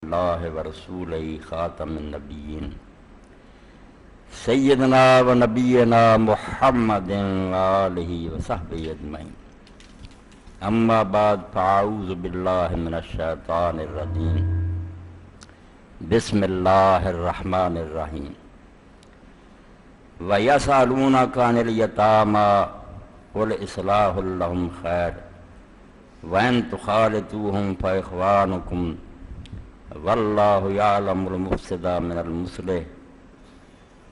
اللہ ورسولہ خاتم النبیین سیدنا و نبینا محمد آلہ وصحبہ اجمعین اما بعد فاعوذ باللہ من الشیطان الرجیم بسم اللہ الرحمن الرحیم وَيَسْأَلُونَكَ عَنِ الْيَتَامَى قُلْ إِصْلَاحٌ لَهُمْ خَيْرٌ وَإِن تُخَالِطُوهُمْ فَإِخْوَانُكُمْ وَاللَّهُ يَعْلَمُ الْمُفْسِدَ مِنَ الْمُصْلِحِ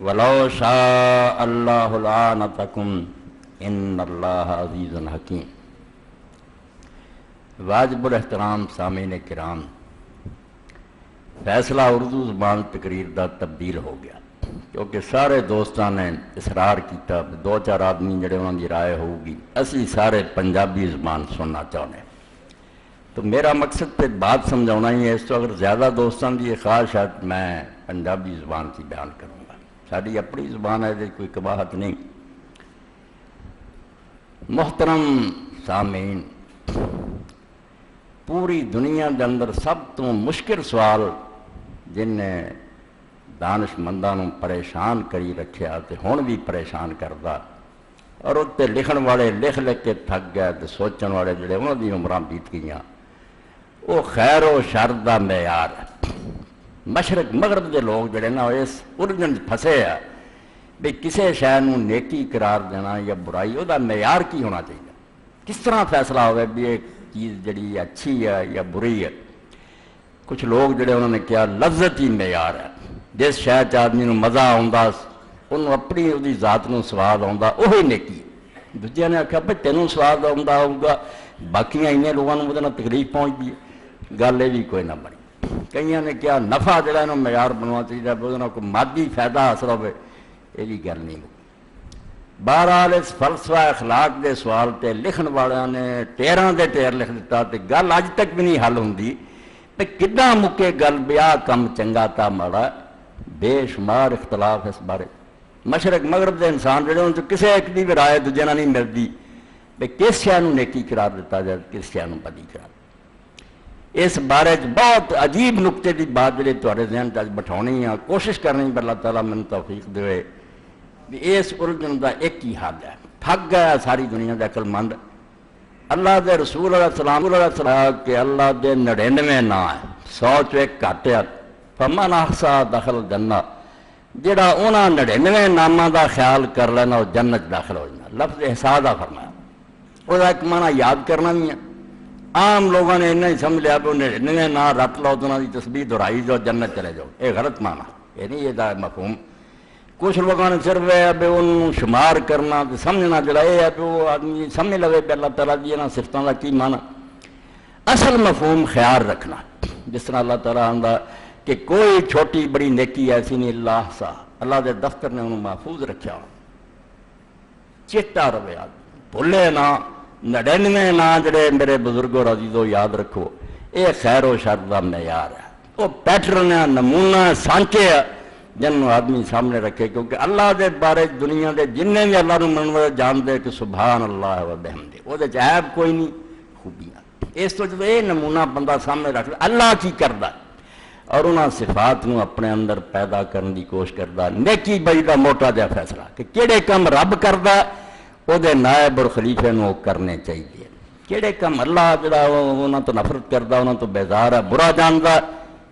وَلَوْ شَاءَ اللَّهُ لَعَانَتَكُمْ إِنَّ اللَّهَ عَزِيزٌ حَكِيمٌ۔ واجب الاحترام سامعین کرام، فیصلہ اردو زبان تقریر دا تبدیل ہو گیا کیونکہ سارے دوستان نے اصرار کیتا دو چار آدمی جڑے انہوں کی رائے ہوگی اسی سارے پنجابی زبان سننا چاہنے، تو میرا مقصد پہ بات سمجھانا ہی ہے۔ اس تو اگر زیادہ دوستان کی خواہش ہے میں پنجابی زبان کی بیان کروں گا، ساری اپنی زبان ہے کوئی قباحت نہیں۔ محترم سامعین، پوری دنیا کے اندر سب تو مشکل سوال جن نے دانش مندانوں پریشان کری رکھیا تے ہون بھی پریشان کردا، اور اتنے لکھن والے لکھ کے تھک گئے تے سوچن والے جڑے انہوں دی عمراں بیت گئیاں، وہ خیر و شر دا معیار ہے۔ مشرق مغرب دے لوگ جڑے نا اس الجھن پھسے ہیں بھی کسے شے نوں نیکی قرار دینا یا برائی، وہ دا معیار کی ہونا چاہیے، کس طرح فیصلہ ہوئے بھی ایک چیز جڑی اچھی ہے یا بری ہے۔ کچھ لوگ جڑے انہوں نے کیا لذتی معیار ہے، جس شاید آدمی نو مزہ آندا انہوں اپنی وہی ذات نو سواد آندا وہی نیکی۔ دوجے نے آخیا بھائی تینوں سواد آندا ہوگا، باقی اینے لوگوں وہ تکلیف پہنچتی ہے، گل یہ بھی کوئی نہ بنی۔ کئی نے کیا نفع جڑا انہوں معیار بننا چاہیے، وہ کوئی مادی فائدہ حاصل ہوئے، یہ بھی گل نہیں ہوئی۔ بہرحال اس فلسفہ اخلاق دے سوال تے لکھن والوں نے ٹیراں دے ٹیر لکھ دیتا تے گل اج تک بھی نہیں حل ہوندی تے کداں مکے گل بیا کم چنگا تا ماڑا، بے شمار اختلاف اس بارے۔ مشرق مغرب دے انسان جڑے ان کسے ایک دی بھی رائے دوجے نال نہیں ملدی بے کس شے نوں نیکی قرار دیتا جائے کس شے نوں بدی قرار۔ اس بارے بہت عجیب نقطے دی بات جڑی تہاڈے ذہن وچ بٹھاؤنی ہے، کوشش کرنی ہے اللہ تعالیٰ مینوں توفیق دے بھی اس الجھن دا ایک ہی حل ہے۔ تھک گیا ساری دنیا دے عقل مند، اللہ دے رسول علیہ السلام کہ اللہ دے 99 نام ہے، 100 چوں ایک گھٹ ہے، فمن احصا دخل جنہ، جڑا انہاں 99 ناماں دا خیال کر لینا وہ جنت داخل ہو جانا۔ لفظ احصا دا فرمایا، وہ ایک معنی یاد کرنا بھی ہے۔ عام لوگوں نے انہیں سمجھ لیا کہ 99 نام رٹ لو تو انہاں دی تسبیح دہرائی جاؤ جنت چلے جاؤ، یہ غلط معنی، یہ نہیں یہ دا مفہوم۔ کچھ لوگوں نے صرف یہ ہے کہ انہوں شمار کرنا سمجھنا جڑا یہ ہے کہ وہ آدمی سمجھ لے کہ اللہ تعالیٰ دی انہاں صفتوں کا کی معنی۔ اصل مفہوم خیال رکھنا، جس طرح اللہ تعالیٰ آندا کہ کوئی چھوٹی بڑی نیکی ایسی نہیں اللہ سا، اللہ دے دفتر نے انہوں محفوظ رکھا، چٹا روے آدمی بھولے نہ 99 نا جڑے میرے بزرگوں عزیزو یاد رکھو، یہ خیر و شر دا معیار ہے، وہ پیٹرن ہے، نمونہ ہے، سانچے ہے جنہوں آدمی سامنے رکھے، کیونکہ اللہ دے بارے دنیا دے جننے بھی اللہ نو منن والے جان دے کہ سبحان اللہ و بحمدہ، وہ دے عیب کوئی نہیں خوبیاں۔ اس تو جب یہ نمونہ بندہ سامنے رکھ لے اللہ کی کردا اور انہاں صفات نو اپنے اندر پیدا کرنے کی کوشش کردا، نیکی بئی دا موٹا جہا فیصلہ کہ کیڑے کم رب کردا وہ دے نائب اور خلیفے نو کرنے چاہیے، کیڑے کم اللہ جڑا انہاں تو نفرت کردا انہاں تو بیزار ہے برا جاندا،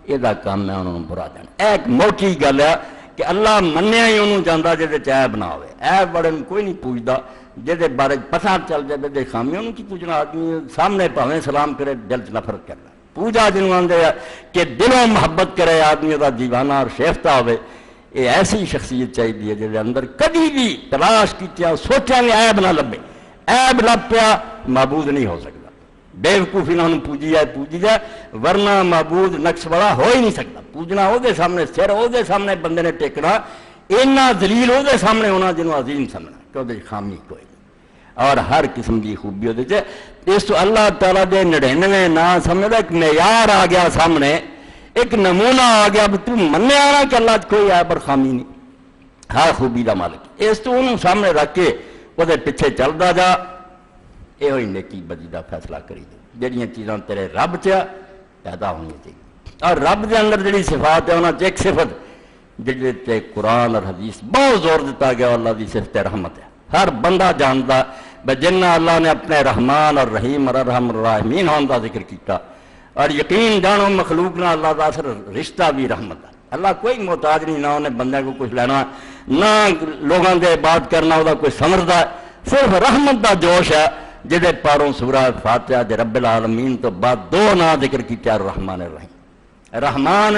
یہ کام ہے انہوں نے برا جانا۔ ایک موٹی گل ہے کہ اللہ منیا ہی انہوں جانا جہد عیب نہ ہوئے، عیب بڑے کوئی نہیں پوچھتا، جہد بارے پتہ چل جائے بے خامی انہوں کی پوچھنا، آدمی سامنے پاویں سلام کرے دل چ نفرت کرنا، پوجا جنہوں آدھے کہ دلوں محبت کرے آدمی کا دیوانہ اور شیفتہ ہوئے، یہ ایسی شخصیت چاہیے جہد اندر کبھی بھی تلاش کیتیا سوچا کہ عیب نہ لبے، عیب لب پیا معبود نہیں ہو سکتا، بےوقوفی نہ پوجی جائے ورنہ معبود نقش بڑا ہو ہی نہیں سکتا۔ پوجنا وہ سامنے سر وہ سامنے بندے نے ٹیکنا، اینا ذلیل وہ سامنے ہونا جنہوں عظیم سمجھنا کہ وہ خامی کوئی نہیں اور ہر قسم کی خوبی وہ۔ اس تو اللہ تعالیٰ دے 99 نا سمجھو ایک معیار آ گیا سامنے، ایک نمونہ آ گیا تو منیا نہ کہ اللہ کوئی عیب اور خامی نہیں، ہر خوبی دا مالک۔ اس تو انہوں سامنے رکھ کے وہ پیچھے چلتا جا، یہ نیکی بدی کا فیصلہ کری دے، جہاں چیزاں تیرے رب چ پیدا ہونی چاہیے۔ اور رب دے اندر جڑی صفات ہے انہاں چ ایک صفت جڑے تے قرآن اور حدیث بہت زور دیتا گیا اللہ دی صفت رحمت ہے. ہر بندہ جانتا بے جنہ اللہ نے اپنے رحمان اور رحیم اور ارحم الراحمین ہون دا ذکر کیتا اور یقین جانو مخلوق نہ اللہ دا اثر رشتہ بھی رحمت ہے. اللہ کوئی محتاج نہیں، نہ انہیں بندے کو کچھ لینا، نہ لوگوں کے بات کرنا وہ کوئی سمجھتا ہے، صرف رحمت دا جوش ہے جہے پاروں سورہ فاتحہ دے رب العالمین تو بعد دو نا ذکر کیتے الرحمن الرحیم. رحمان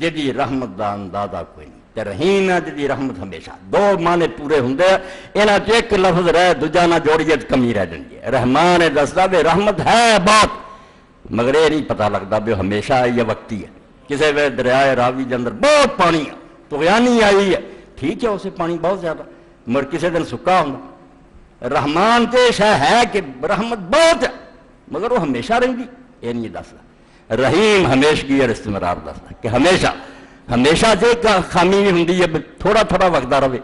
جدی رحمت دا اندازہ کوئی نہیں تے رحیم جدی رحمت ہمیشہ، دو معنی پورے ہوندے انہاں چ ایک لفظ رہ دوجا نہ جوڑیے کمی رہ جاندی ہے. رحمان دسدا بے رحمت ہے بات مگر یہ نہیں پتہ لگتا بھی ہمیشہ ہے یا وقتی ہے. کسی وے دریائے راوی کے اندر بہت پانی ہے طغیانی آئی ہے، ٹھیک ہے اسے پانی بہت زیادہ مگر کسی دن سکا ہونا. رحمان تے شاہ ہے کہ رحمت بہت ہے مگر وہ ہمیشہ رہی، یہ نہیں دستا. رحیم ہمیشگی اور استمرار دستا کہ ہمیشہ سے خامی بھی ہوں تھوڑا تھوڑا وقت رہے.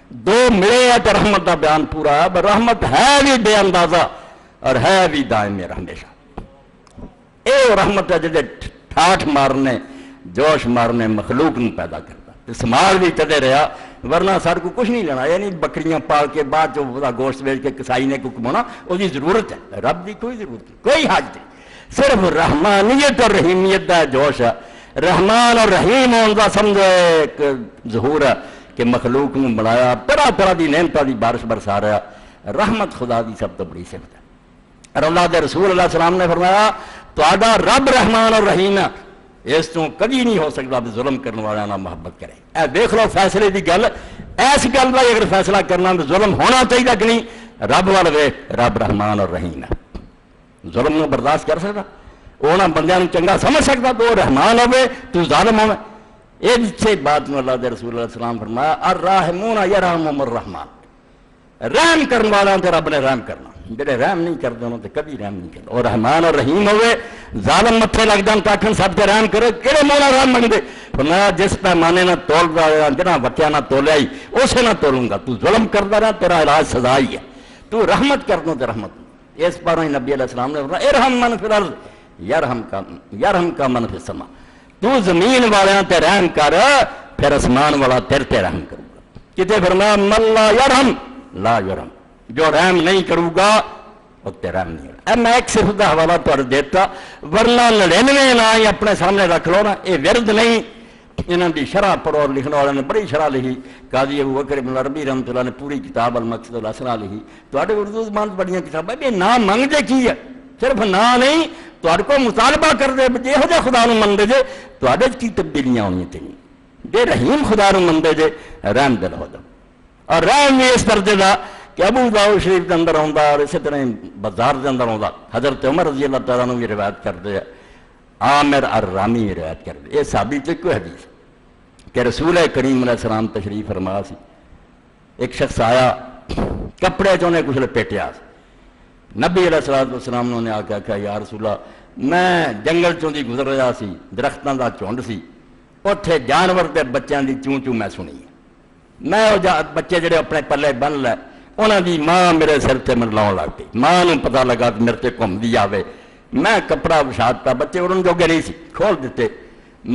دو ملے ہے تو رحمت کا بیان پورا ہے. رحمت ہے بھی بے اندازہ اور ہے بھی دائم ہمیشہ. یہ رحمت ہے جڑے ٹھاٹھ مارنے جوش مارنے مخلوق نو پیدا کرتا. سماج بھی تدے رہا ورنہ سر کو کچھ نہیں لینا، یعنی بکریاں پال کے بعد جو گوشت بیچ کے کسائی نے کو کمانا وہ ضرورت ہے. رب کی کوئی ضرورت نہیں، کوئی حاجت نہیں، صرف رحمانیت اور رحیمیت کا جوش ہے. رحمان اور رحیم ان کا سمجھو ایک ظہور ہے کہ مخلوق نے بنایا طرح طرح کی نعمتوں کی بارش برسا رہا. رحمت خدا کی سب تو بڑی صفت ہے. اور اللہ کے رسول اللہ علیہ السلام نے فرمایا تہاڈا رب رحمان اور رحیم ہے، اس تو کبھی نہیں ہو سکتا بھی ظلم کرنے والا نہ محبت کرے. اے دیکھ لو فیصلے کی گل، ایس گل کا اگر فیصلہ کرنا تو ظلم ہونا چاہیے کہ نہیں. رب وال ویکھ، رب رحمان اور رحیم ہے. ظلم نو برداشت کر سکتا، وہ بندیاں چنگا سمجھ سکتا تو رحمان ہوے تو ظالم ہوے. اس بات میں اللہ کے رسول اللہ علیہ السلام فرمایا الراحمون یرحمہم الرحمان، رحم کرنے والا تے رب نے رحم کرنا، جڑے رحم نہیں کرتے انہوں تے کبھی رحم نہیں کرتا. اور رحمان اور رحیم ہوئے ظالم متھے لگ جان تاکن سب تے رحم کرے، کہڑے مولا رحم منگدے. فرمایا جس پیمانے نہ تولدا جنا وٹیا نہ تولیا ہی اسے نہ تولوں گا. تو ظلم کرتا رہا تیرا علاج سزا ہی ہے. تو رحمت کر دو تے رحمت. اس پر نبی علیہ السلام نے فرمایا ارحم من فی الارض یرحم کا من فی السماء. تو زمین والیاں تے رحم کر پھر اسمان والا تیرے تے رحم کروں گا. کتے فرمایا من لا یرحم لا یرحم، جو رحم نہیں کروں گا وہ تے رحم نہیں ہوگا. میں ایک صرف کا حوالہ تو دیتا ورنہ 99 نہ ہی اپنے سامنے رکھ لو نا. یہ ورد نہیں، انہوں کی شرح پڑھو. اور لکھنے والے نے بڑی شرح لکھی، قاضی ابو بکر بن عربی رحمۃ اللہ نے پوری کتاب المقصد الاسرا لکھی. تے اردو زبان بڑی کتابیں یہ نام منگتے کی ہے، صرف نہ نہیں تے کو مطالبہ کر دے یہو جہ خدا نو منگے جے تے کی تبدیلیاں ہونی چاہیے. جی رحیم خدا نو منگے جے رحم دل ہو جاؤ. اور رحم بھی اس درجے کا کہ ابو داؤد شریف کے اندر آتا اور اسی طرح بازار کے اندر آتا. حضرت عمر رضی اللہ تعالیٰ نے بھی روایت کرتے ہیں، عامر الرامی بھی روایت کرتے. یہ ثابت ہے کوئی حدیث کہ رسول کریم علیہ السلام تشریف فرما سی. ایک شخص آیا کپڑے چونے کچھ لپیٹیا. نبی علیہ السلام نے آ کے آخیا یا رسول اللہ میں جنگل چوں دی گزر رہا سی، درختوں کا جھنڈ سی، اتنے جانور کے بچوں کی چوں چوں میں سنی. میں بچے جڑے اپنے پلے بن لے انہوں دی ماں میرے سر سے من لاؤ لگ پی. ماں نو پتا لگا کہ میرے سے گھومتی آئے. میں کپڑا وچھاتا، بچے اڑن جوگے نہیں سی، کھول دیتے.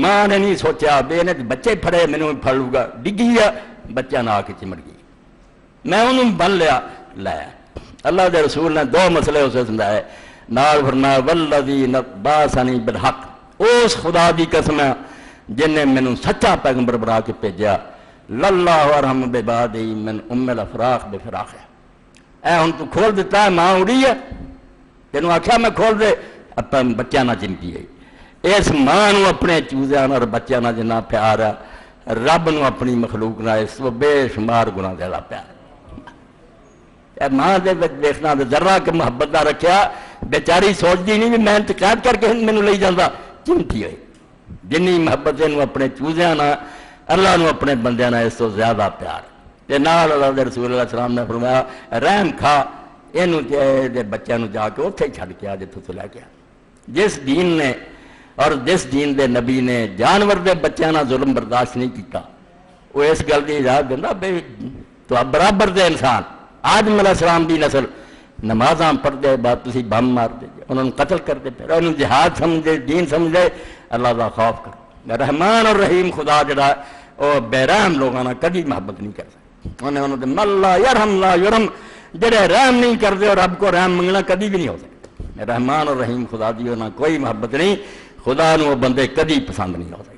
ماں نے نہیں سوچا بے نے بچے پھڑے مینوں پھڑ لوں گا، ڈگی آ بچہ نہ آ کے چمڑ گئی. میں انہوں بن لیا لایا. اللہ دے رسول نے دو مسئلے اسے سمجھائے. نال فرمایا والذی بعثنی بالحق، اس خدا دی قسم ہے جن نے مینوں سچا پیغمبر بنا کے بھیجا. للہ ارحم بعبادہ من ام الافراخ بفراخ. اے ہن تو کھول دیتا ہے، ماں اڑی ہے تینوں آخیا میں کھول دے، اپنا بچہ نہ چمٹی ہے. اس ماں نو اپنے چوزیاں اور بچوں نہ جنا پیار ہے، رب نو اپنی مخلوق نہ اس بے شمار گناہ دے پیار. ماں دے دیکھنا ذرا کہ محبت نہ رکھیا، بیچاری سوچتی نہیں بھی میں انتقاد کر کے مینوں لئی جاتا، چمٹی ہوئی. جنی محبت انہوں اپنے چوزیاں نہ اللہ نو اپنے بندیاں نہ اس تو زیادہ پیار. تے نال اللہ دے رسول اللہ علیہ السلام نے فرمایا رحم کھا اینوں تے بچیاں نو جا کے اوتھے چھڈ کے آ جتھوں تو لے کے. جس دین نے اور جس دین دے نبی نے جانور دے بچیاں نہ ظلم برداشت نہیں کیتا، وہ اس گل دی اجازت دیندا بے تو برابر دے انسان. آدم علیہ السلام دی نسل نمازاں پڑھ دے بعد تسی بم مار دے، انہوں نے قتل کر دے، پھر انہوں جہاد سمجھے دین سمجھے. اللہ کا خوف کرو. رحمان اور رحیم خدا جڑا وہ بے رحم لوگوں نے کبھی محبت نہیں کر سکتا. انہوں نے مل لا یرحم لا یرحم، جڑے رحم نہیں کرتے اور رب کو رحم منگنا کبھی بھی نہیں ہو سکتا. رحمان اور رحیم خدا دی انہاں کوئی محبت نہیں، خدا نو وہ بندے کبھی پسند نہیں ہو سکتے.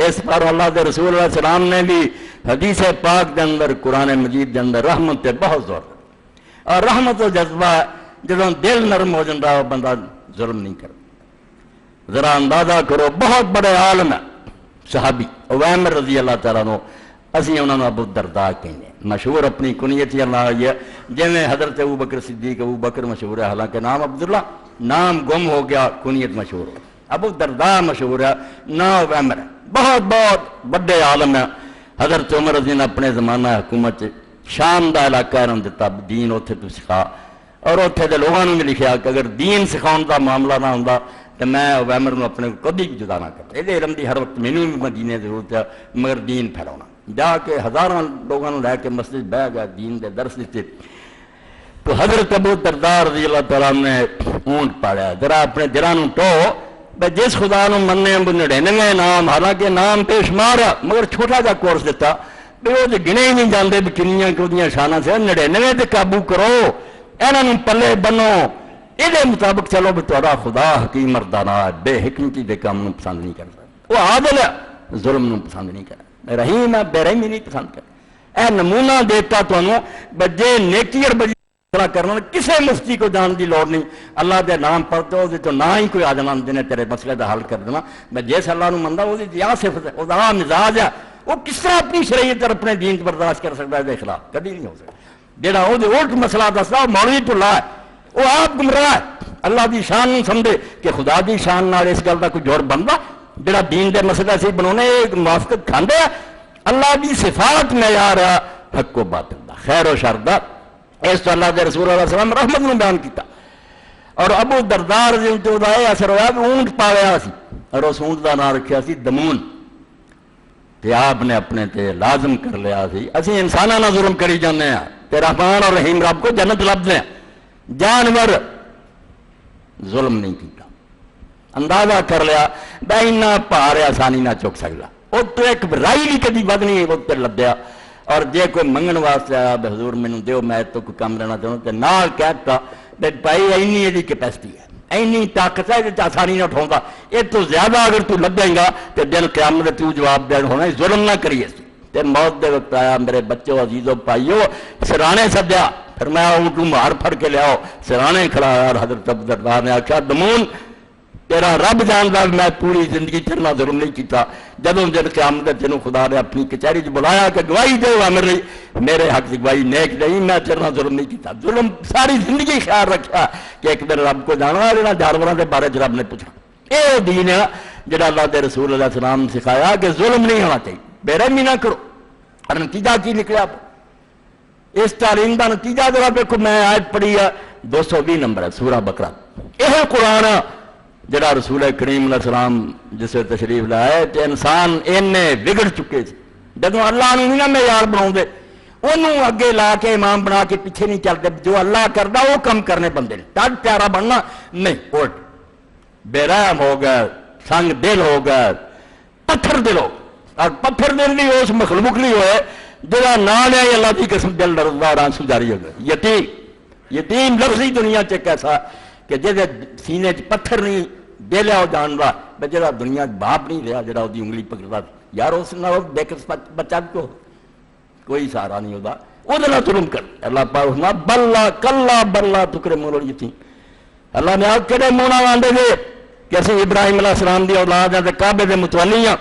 اس پر اللہ کے رسول علیہ السلام نے بھی حدیث پاک کے اندر قرآن مجید کے اندر رحمت پہ بہت زور دیا. اور رحمت و جذبہ جدوں دل نرم ہو جاتا وہ بندہ ظلم نہیں کرتا. ذرا اندازہ کرو، بہت بڑے عالم ہے صحابی عویمر رضی اللہ تعالیٰ عنہ، اسی انہوں نے ابو الدرداء کہنے مشہور اپنی کنیت ہی اللہ ہے جیسے حضرت ابو بکر صدیق ابو بکر مشہور ہے، حالانکہ نام عبداللہ نام گم ہو گیا، کنیت مشہور ہو. ابو الدرداء مشہور ہے، نام عویمر ہے. بہت بہت بڑے عالم ہے. حضرت عمر رضی نے اپنے زمانہ حکومت شام دا علاقہ انہوں دیتا دین اتنے تو سکھا، اور اتنے کے لوگوں نے بھی لکھا کہ اگر دین سکھاؤ کا معاملہ نہ ہوں تو میں عویمر کو اپنے کبھی بھی جدا نہ کرتا. یہ علم کی ہر وقت مینوں بھی مدینے کی ضرورت ہے، مگر دین پھیلاؤنا. جا کے ہزاراں لوگوں لے کے مسجد بہ گیا، دین دے درس دیتے. تو حضرت ابو الدرداء رضی اللہ تعالیٰ نے اونٹ پاڑیا، ذرا اپنے دلوں ٹو بھائی جس خدا نو مننے 99 نام، حالانکہ نام بے شمار ہے مگر چھوٹا جا کورس دیتا بھی وہ گنے ہی نہیں جانتے بھی کنیاں کودیاں شاناں سے. 99 تے قابو کرو، انہاں پلے بنو، یہ مطابق چلو بھی تہاڈا خدا حکیم مردانہ بے حکمتی دے کام نو پسند نہیں کرتا. وہ عادل ہے، ظلم نو پسند نہیں کرتا. رحیم ہے، بے رحمی نہیں پسند کرتا. اے نمونہ دیتا تمہوں بجے نیکی اور بجے کرنا. کسی مفتی کو جان کی لوڑ نہیں، اللہ دے نام پڑھتے ہو تو نہ ہی کوئی آ جانا جنہیں تیرے مسئلے کا حل کر دینا. میں جس اللہ منتا وہ صفت ہے، وہ مزاج ہے. وہ کس طرح اپنی شریعت اور اپنے دین کو برداشت کر سکتا ہے؟ دے خلاف کبھی نہیں ہو سکتا. جہاں وہ الٹ مسئلہ دستا وہ مولوی ٹلا ہے، وہ آپ گمراہ ہے. اللہ دی شان نہیں سمجھے کہ خدا دی شان نال اس گل کا کوئی جوڑ بنتا. جہاں دین دے مسئلہ سے بنانے موافقت کھاندے ہیں. اللہ دی صفات معیار ہے حق و باطل دا، خیر و شر دا. اس تو اللہ کے رسول علیہ السلام رحمت نے بیان کیتا. اور ابو الدرداء رضی اللہ عنہ یہ اثر ہوا کہ اونٹ پالیا سی اور اس اونٹ کا نام رکھا سی دمون. تے آپ نے اپنے تے لازم کر لیا سی اسی انساناں نہ ظلم کری جانے ہیں تے رحمان اور رحیم رب کو جنت لبدے ہیں. جانور ظلم نہیں کیتا. اندازہ کر لیا بھائی نہ پہاڑ آسانی نہ چک سکتا، وہ تو ایک رائی بھی کدی ود نہیں وہ تے لبیا. اور جے کوئی منگن واسطے آیا بے حضور مینوں دیو میں تو کوئی کام لینا چاہوں تو نال کہتا بے بھائی اینی یہ کیپیسٹی ہے، اینی طاقت ہے کہ آسانی نہ اٹھاؤں، یہ تو زیادہ اگر تو لبیں گا تو دن قیامت تو جواب دین ہونا. ظلم نہ کریے. تے موت دے وقت آیا میرے بچوں عزیزوں پائیو سرانے سدیا، پھر میں اونٹوں مار پھڑ کے لیاؤ سرانے کھڑا. اور حضرت ابو الدرداء نے آخیا دمون تیرا رب جاندا میں پوری زندگی تیرے نال ظلم نہیں کیتا. جدوں دن قیامت تینوں خدا نے اپنی کچہری بلایا کہ گواہی دے میرے حق کی گواہی نیک نہیں، میں تیرے نال ظلم نہیں کیتا. ظلم ساری زندگی خیال رکھا کہ ایک دن رب کو جانا جہاں جانوروں کے بارے رب نے پوچھا. یہ دین ہے جہاں اللہ کے رسول علیہ السلام نے سکھایا کہ ظلم نہیں ہونا چاہیے، بے رحمی نہ کرو. اور نتیجہ کی نکلیا؟ اس تعلیم کا نتیجہ ذرا دیکھو. میں آیت پڑھی ہے 220 نمبر ہے سورہ بقرہ. یہ قرآن جڑا رسول کریم علیہ السلام جس سے تشریف لائے تو انسان اینے بگڑ چکے تھے. جدوں اللہ نے نہ معیار بنا انہوں اگے لا کے امام بنا کے پیچھے نہیں چلتے. جو اللہ کرتا وہ کم کرنے بندے نے. تج پیارا بننا نہیں، الٹ بے رحم ہو گئے، سنگ دل ہو گئے، پتھر دل ہو. اور پتھر دل نہیں اس مخلوق نہیں ہوئے جہاں نام ہے اللہ کی قسم دل ڈردا اور آنسو جاری ہو گئے. یتیم یتیم لفظی دنیا چ ایسا کہ جہاں سینے چ پتھر نہیں دل ہے وہ جانتا جہاں دنیا باپ نہیں رہا جہاں وہ انگلی پکڑتا یار اس دیکھ بچہ کو کوئی سہارا نہیں ہوتا. وہ ظلم کر اللہ پاک بلا کلا بلا ٹکڑے مول یتیم. اللہ نے آپ کہڑے منہ آدھے گے کہ اسی ابراہیم علیہ السلام کی اولاد ہیں کعبے کے متولی ہاں.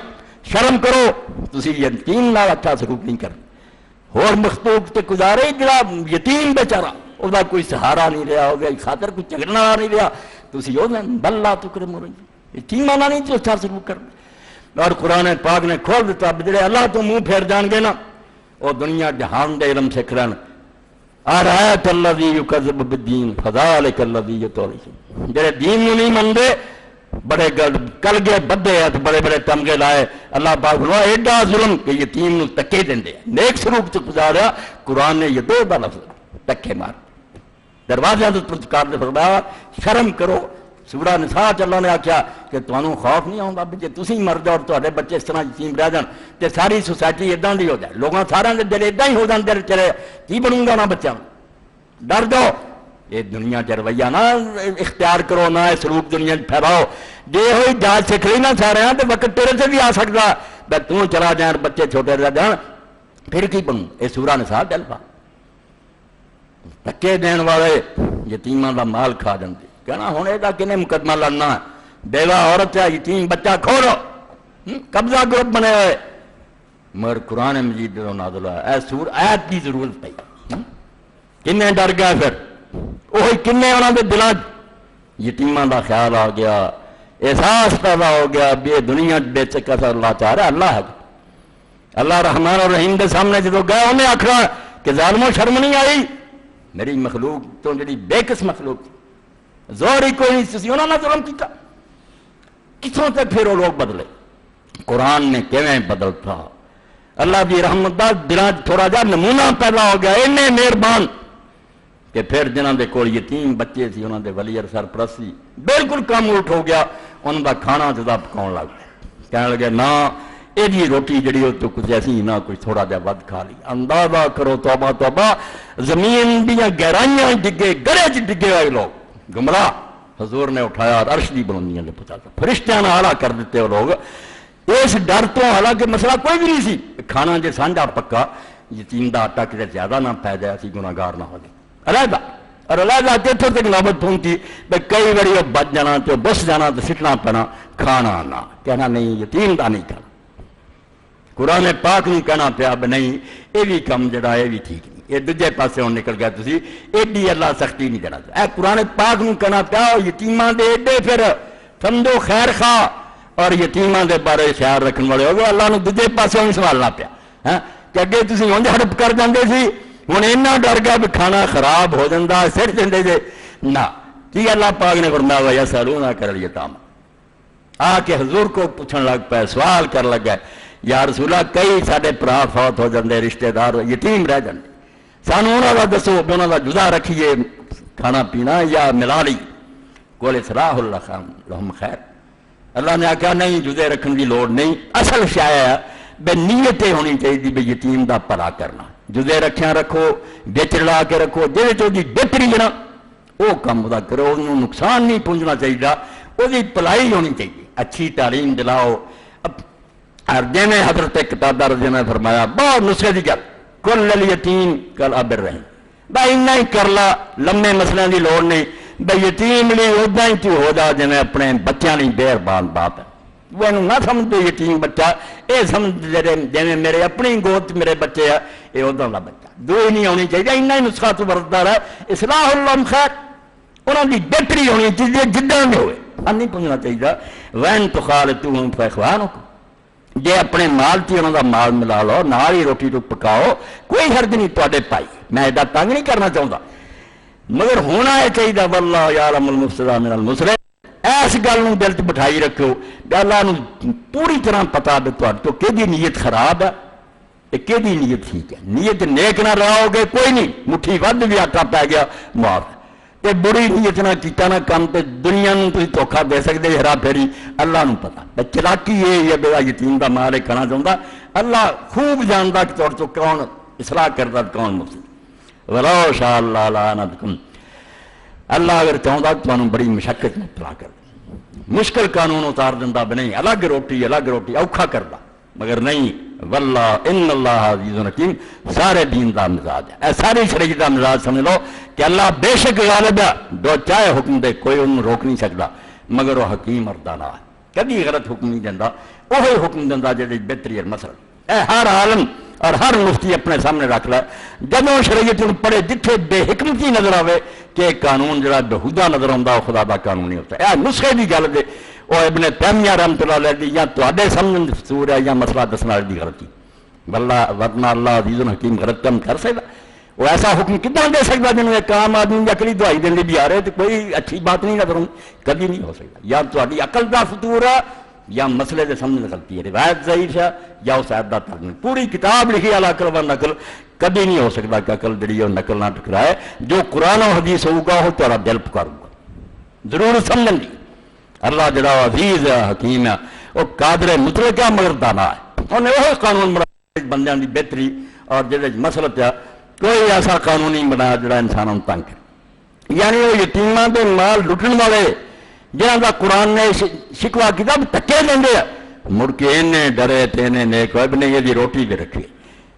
شرم کرو تسی یتیم نال اچھا سلوک نہیں کرنا. اور مخلوق تے گزارے جڑا یتیم بیچارہ وہ کوئی سہارا نہیں رہا، وہ خاطر کوئی جھگڑن والا نہیں رہا، تسی وہ بلا تکرمو یتیماں نال نہیں اچھا سلوک کرنا. اور قرآن پاک نے کھول دیتا جڑے اللہ تو منہ پھیر جان گے نا وہ دنیا جہان دے علم سکھ لین. ارایت الذی یکذب بالدین فذلک الذی یتولی. جڑے دین نو نہیں منتے بڑے کل گئے بدے ہیں تو بڑے بڑے تمغے لائے. اللہ پاک نے ایڈا ظلم کہ یتیم نو تکے دیندے ہیں. نیک سلوک سے گزاریا قرآن نے یہ دو لفظ تکے مار دروازے تو پرتکار نے فرمایا شرم کرو سورہ نساء چ اللہ نے آخیا کہ تمہیں خوف نہیں آتا بھی جی تھی مر جاؤ اور تے بچے اس طرح یتیم رہ جان تو ساری سوسائٹی ادا کی ہو جائے، لوگوں سارے دے دل ادا ہی ہو جان دل چلے کی بنوں گا نہ بچوں، ڈر جاؤ۔ یہ دنیا چ رویہ نہ اختیار کرو، نہ سلوک دنیا پھیلاؤ۔ جی ہوئی جاج سکھ لی نہ سارے تو وقت تیرے سے بھی آ سکتا بھائی توں چلا جان بچے چھوٹے رہ جان پھر کی بنوں۔ یہ سورہ نساء چل پا دھکے دین والے یتیماں دا مال کھا جاندے، کہنا ہوں یہ کنے مقدمہ لڑنا ہے، بیوہ عورت ہے یتیم بچہ کھولو، قبضہ گروپ بنے ہوئے۔ مگر قرآن مجید جو نازل ہوا اے سور آیت کی ضرورت پئی، کنے ڈر گئے پھر وہی کنے انہوں دے دلاں یتیماں دا خیال آ گیا، احساس پیدا ہو گیا بھی یہ دنیا بے چکر اللہ چاہ رہا اللہ ہے، اللہ رحمان اور رحیم دے سامنے جدو گئے انہیں آخنا کہ ظالموں شرم نہیں آئی میری مخلوق تو جڑی بے قسم مخلوق تھی، زور ہی کوئی نہیں سی، انہوں نے ظلم کیتا، کتوں تک پھر وہ لوگ بدلے، قرآن نے کیویں بدلتا، اللہ دی رحمت دا دلاں تھوڑا جا نمونہ پیدا ہو گیا، اینے مہربان کہ پھر جنہاں دے کول یتیم بچے سی انہاں دے ولی سرپرستی بالکل کام الٹ ہو گیا، انہاں دا کھانا جدا پکاؤن لگ گئے، کہنے لگے نا یہ روٹی جڑی ہو تو کچھ ایسی نہ کچھ تھوڑا جا ود کھا لی، اندازہ کرو توبہ توبہ زمین دیاں گہرائیاں ڈگے گڑے چ ڈگے ہوئے لوگ گمراہ، حضور نے اٹھایا عرش دی بلندیاں نے پہنچا، فرشتیاں نے آلہ کر دیتے وہ لوگ اس ڈر تو، حالانکہ مسئلہ کوئی بھی نہیں سی، کھانا جے سانجا پکا یتیم دا آٹا کتے زیادہ نہ پی جائے اسی گناہگار نہ ہو جائے علیحدہ، اور علیحدہ اتوں تک نوبت پہنچی بھائی کئی بڑی وہ بچ جانا تو بس جانا تو سٹنا پینا، کھانا نہ کہنا نہیں یتیم دا نہیں کھانا، قرآن پاک نہیں کہنا پیا بھی نہیں یہ بھی کم جڑا یہ بھی ٹھیک نہیں، یہ دوجے پاسے ہوں نکل گیا تسی ایڈی اللہ سختی نہیں دینا چاہیے، قرآن پاک نہیں کہنا پیا یتیماں دے ایڈے پھر سمجھو خیر خواہ اور یتیماں دے بارے خیال رکھنے والے ہو گئے، اللہ نے دوجے پاسے ہوں سوالنا پیا کہ اگے تسی ہونج ہڑپ کر جاندے سی ہوں اینا ڈر گیا بھی کھانا خراب ہو جاتا سٹ دیں جے نہ، کی اللہ پاک نے فرمایا ہوا یسألونک کر الیتامی، آ کے حضور کو پوچھن لگ پے سوال کر لگا یا رسول اللہ کئی سارے برا فوت ہو جاندے رشتہ دار یتیم رہ جاندے، سانو انہاں دا دسو بھی انہاں دا جدا رکھیے کھانا پینا یا ملا لی، قل اصلاح لہم خیر، اللہ نے آخیا نہیں جدے رکھن کی لوڑ نہیں، اصل شاید بے نیت ہونی چاہیے بھی یتیم دا بھلا کرنا، جدے رکھیا رکھو بچ لا کے رکھو جہے چی بہتری جنا وہ کام ادا کرو، انہوں نقصان نہیں پہنچنا چاہیے، وہ پلائی ہونی چاہیے، اچھی تعلیم دلاؤ، اور جی حضرت قتادہ رضی اللہ عنہ نے فرمایا بہت نسخے کی گل کل الیتیم کل ابر رحیم، بھائی اتنا ہی کر لا لمے مسئلے کی لوڑ نہیں، بھائی یتیم لی ادا ہی تو ہو جا جی اپنے بچوں نہیں بہربان باپ ہے، وہ نہ سمجھ دو یتیم بچہ، یہ سمجھ جی میرے اپنی گود میرے بچے ہے یہ ادھر کا بچہ، دو ہی نہیں ہونی چاہیے، اتنا ہی نسخہ تو برتدار ہے، اصلاح لہم خیر، انہوں کی بہتری ہونی چاہیے جداں بھی ہوئے، نہیں پہنچنا چاہیے، وین تخالطوہم فاخوانکم، جے اپنے مال تھی انہوں کا مال ملا لو نال ہی روٹی تو پکاؤ کوئی حرج نہیں تے پائی، میں ایڈا تنگ نہیں کرنا چاہتا، مگر ہونا یہ چاہیے واللہ یعلم المفسد من المصلح، اس گل دل چ بٹھائی رکھو اللہ نو پوری طرح پتا بھی تو کہ نیت خراب ہے کہ نیت ٹھیک ہے، نیت نیک نہ رہو گے کوئی نہیں، مٹھی ود بھی آٹا پی گیا معاف، تے بری نیت نہ کیتا نہ کام تے دنیا نو تسی دھوکھا دے سکتے ہرا پھیری، اللہ نو پتا چلاکی یہ بے یتیم دا مال کھانا چاہتا، اللہ خوب جانتا کہ تور تو کون اصلاح کرتا کون مفسد، ولو شاء اللہ لعنتکم، اللہ اگر چاہتا تو انہوں بڑی مشقت میں مبتلا کر مشکل قانون اتار دینا بھی نہیں، الگ روٹی اوکھا کرتا، مگر نہیں واللہ ان اللہ عزیز حکیم، سارے دین دا مزاج ہے، ساری شریعت دا مزاج سمجھ لو کہ اللہ بے شک غالب ہے، جو چاہے حکم دے کوئی انہوں روک نہیں سکتا، مگر وہ حکیم اور دانا ہے، کبھی غلط حکم نہیں دینا، وہی حکم دینا جہاں بہتری مسئلہ، اے ہر عالم اور ہر مفتی اپنے سامنے رکھ لے، جدوں شریعت پڑھے جتھے بے حکمتی نظر آئے کہ قانون جڑا بہودہ نظر آتا وہ خدا دا قانون نہیں ہوتا، یہ نسخے کی گل دے وہ ابن تیمیہ رحمۃ اللہ علیہ دی یا تے سمجھ سور ہے یا مسئلہ دسنے والے کی غلطی، واللہ ورنہ اللہ عزیز حکیم غلط کم کر سکتا، وہ ایسا حکم کتنا دے سکتا جنہوں ایک عام آدمی عقلی دوائی دینے بھی آ رہے تو کوئی اچھی بات نہیں نظر کبھی نہیں ہو سکتا، یا تاری عقل کا فطور ہے یا مسئلے سے سمجھ سکتی ہے، روایت ضعیف ہے یا اس آیت دا ترجمہ، پوری کتاب لکھی عقل و نقل، کبھی نہیں ہو سکتا کہ عقل جڑی ہے نقل نہ ٹکرائے، جو قرآن و حدیث ہوگا وہ تیرا دل پکارے گا، ضرور سمجھن دی اللہ جڑا عزیز ہے حکیم ہے وہ قادر مطلق ہے مگر دانا ہے انہیں وہ قانون بنا بندیاں دی بہتری اور جڑے مسلط ہے کوئی ایسا قانون نہیں بنایا جڑا انسانوں کو تنگ کرے یعنی وہ یتیماں دے مال لٹن والے جنہاں دا قرآن نے شکوا کتاب تکے دیں مڑ کے انہیں ڈرے تے انہیں نیک ہوئے بنے یہ دی روٹی بھی رکھے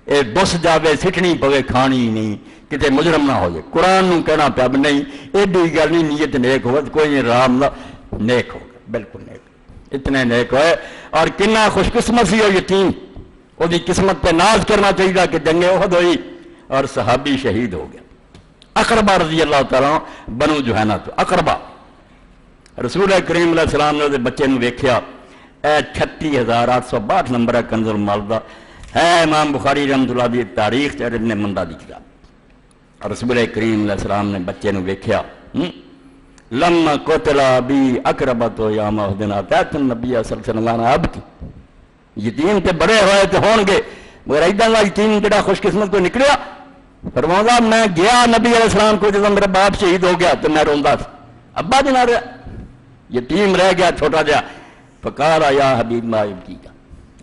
اے بس جاوے سٹنی پوے کھانی نہیں کتے مجرم نہ ہو جائے قرآن نو کہنا پیا نہیں ایڈی گل نہیں نیت نیک ہوئے کوئی رام نہ نیک ہوگا بالکل نیک اتنے نیک ہوئے اور کنا خوش قسمت سی ہو یتیم وہ دی قسمت پہ ناز کرنا چاہیے کہ جنگ احد ہوئی اور صحابی شہید ہو گیا اقربہ رضی اللہ تعالیٰ بنو جوہینہ تو اقربہ رسول کریم علیہ السلام نے بچے نو ویکھیا اے 36,862 نمبر ہے کنز المال دا ہے امام بخاری رحمۃ اللہ دی تاریخ تے ابن مندہ دی کتاب رسول کریم علیہ السلام نے بچے نو ویکھیا لما قتل ابی اقربۃ یوم احد اتیت النبی صلی اللہ علیہ وسلم اب کی یتیم تے بڑے ہوئے تے ہون گے مگر ایڈا دا یتیم جڑا خوش قسمت کو نکلیا فرماؤں میں گیا نبی علیہ السلام کو جب میرا باپ شہید ہو گیا تو میں روندا تھا ابا جی نہ رہا یتیم رہ گیا چھوٹا جا فقال یا حبیب ما یبکیکا